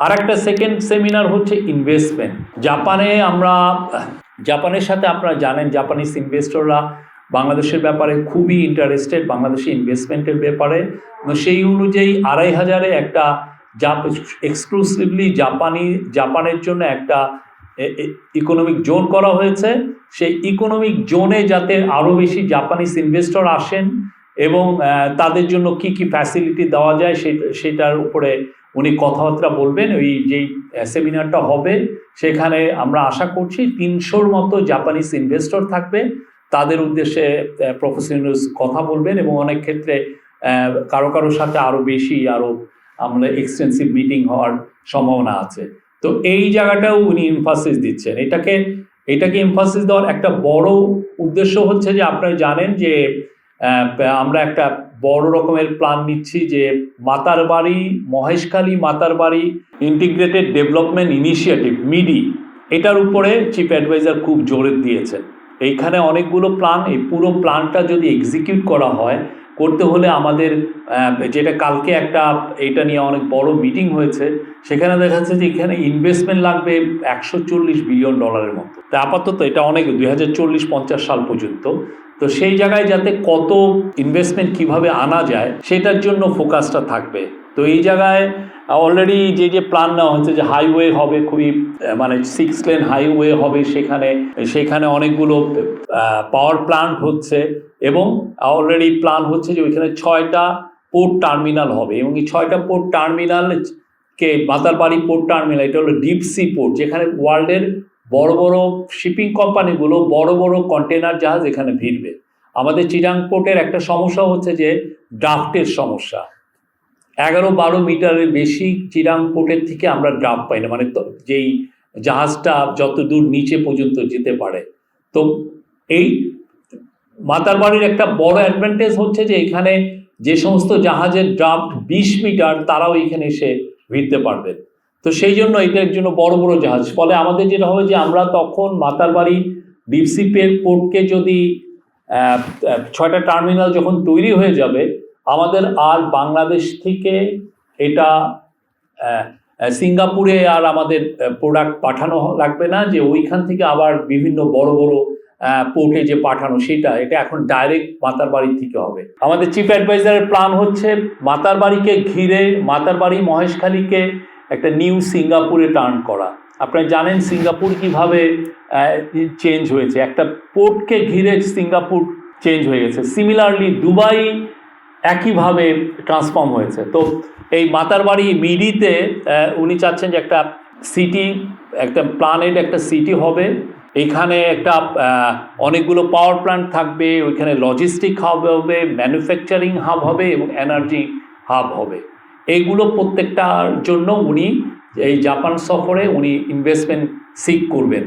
আর একটা second seminar হচ্ছে investment. জাপানের সাথে আপনারা জানেন জাপানিজ ইনভেস্টররা বাংলাদেশের ব্যাপারে খুবই ইন্টারেস্টেড, বাংলাদেশি ইনভেস্টমেন্টের ব্যাপারে। সেই অনুযায়ী 2,500-এ একটা এক্সক্লুসিভলি জাপানের জন্য একটা ইকোনমিক জোন করা হয়েছে। সেই ইকোনমিক জোনে যাতে আরও বেশি জাপানিজ ইনভেস্টর আসেন এবং তাদের জন্য কি কি ফ্যাসিলিটি দেওয়া যায় সেটার উপরে উনি কথাবার্তা বলবেন। ওই যেই সেমিনারটা হবে সেখানে আমরা আশা করছি 300-র মতো জাপানিজ ইনভেস্টর থাকবে। তাদের উদ্দেশ্যে প্রফেসর ইউনূস কথা বলবেন এবং অনেক ক্ষেত্রে কারো সাথে আরও আমরা এক্সটেন্সিভ মিটিং হওয়ার সম্ভাবনা আছে। তো এই জায়গাটাও উনি এমফাসিস দিচ্ছেন। এটাকে এমফাসিস দেওয়ার একটা বড় উদ্দেশ্য হচ্ছে যে আপনারা জানেন যে আমরা একটা বড় রকমের প্ল্যান নিচ্ছি যে Maheshkhali Matarbari integrated development initiative MIDI, এটার উপরে চিফ অ্যাডভাইজার খুব জোর দিয়েছেন। এইখানে অনেকগুলো প্ল্যান, এই পুরো প্ল্যানটা যদি এক্সিকিউট করা হয়, করতে হলে আমাদের যেটা কালকে এটা নিয়ে অনেক বড় মিটিং হয়েছে, সেখানে দেখা যাচ্ছে যে এখানে ইনভেস্টমেন্ট লাগবে $140 বিলিয়ন মতো। তা আপাতত এটা অনেক 2040-50 সাল পর্যন্ত। তো সেই জায়গায় যাতে কত ইনভেস্টমেন্ট কিভাবে আনা যায় সেটার জন্য ফোকাসটা থাকবে। তো এই জায়গায় অলরেডি যে প্ল্যান নেওয়া হচ্ছে যে হাইওয়ে হবে, খুবই 6 লেন হাইওয়ে হবে, সেখানে অনেকগুলো পাওয়ার প্ল্যান্ট হচ্ছে এবং অলরেডি প্ল্যান হচ্ছে যে ওইখানে 6টা পোর্ট টার্মিনাল হবে এবং এই 6টা পোর্ট টার্মিনালকে মাতারবাড়ি পোর্ট টার্মিনাল, এটা হলো ডিপ সি পোর্ট, যেখানে ওয়ার্ল্ডের বড় বড় শিপিং কোম্পানিগুলো বড় বড় কন্টেনার জাহাজ এখানে ভিড়বে। আমাদের চিটাং পোর্টের একটা সমস্যা হচ্ছে যে ড্রাফটের সমস্যা। 11-12 মিটারের বেশি চিটাং পোর্টের থেকে আমরা ড্রাফট পাই না, যেই জাহাজটা যত দূর নিচে পর্যন্ত যেতে পারে। তো এই মাতারবাড়ির একটা বড় অ্যাডভান্টেজ হচ্ছে যে এখানে যে সমস্ত জাহাজের ড্রাফট 20 মিটার তারাও এখানে এসে ভিড়তে পারবে। তো সেই জন্য এটার জন্য বড় বড় জাহাজ, ফলে আমাদের যেটা হবে যে আমরা তখন মাতারবাড়ি ডিপসি পোর্টকে যদি 6টা টার্মিনাল যখন তৈরি হয়ে যাবে, আমাদের আর বাংলাদেশ থেকে এটা সিঙ্গাপুরে আর আমাদের প্রোডাক্ট পাঠানো লাগবে না, যে ওইখান থেকে আবার বিভিন্ন বড় বড় পোর্টে যে পাঠানো এটা এখন ডাইরেক্ট মাতারবাড়ি থেকে হবে। আমাদের চিফ অ্যাডভাইজারের প্ল্যান হচ্ছে মাতারবাড়িকে ঘিরে মাতারবাড়ি মহেশখালীকে একটা নিউ সিঙ্গাপুরে টার্ন করা। আপনারা জানেন সিঙ্গাপুর কিভাবে চেঞ্জ হয়েছে, একটা পোর্টকে ঘিরে সিঙ্গাপুর চেঞ্জ হয়ে গেছে। সিমিলারলি দুবাই একইভাবে ট্রান্সফর্ম হয়েছে। তো এই মাতারবাড়ি মিডিতে উনি চাচ্ছেন যে একটা সিটি, একটা প্ল্যানেড একটা সিটি হবে। এখানে একটা অনেকগুলো পাওয়ার প্ল্যান্ট থাকবে, ওইখানে লজিস্টিক হাব হবে, ম্যানুফ্যাকচারিং হাব হবে এবং এনার্জি হাব হবে। এইগুলো প্রত্যেকটার জন্য উনি এই জাপান সফরে উনি ইনভেস্টমেন্ট সিক করবেন।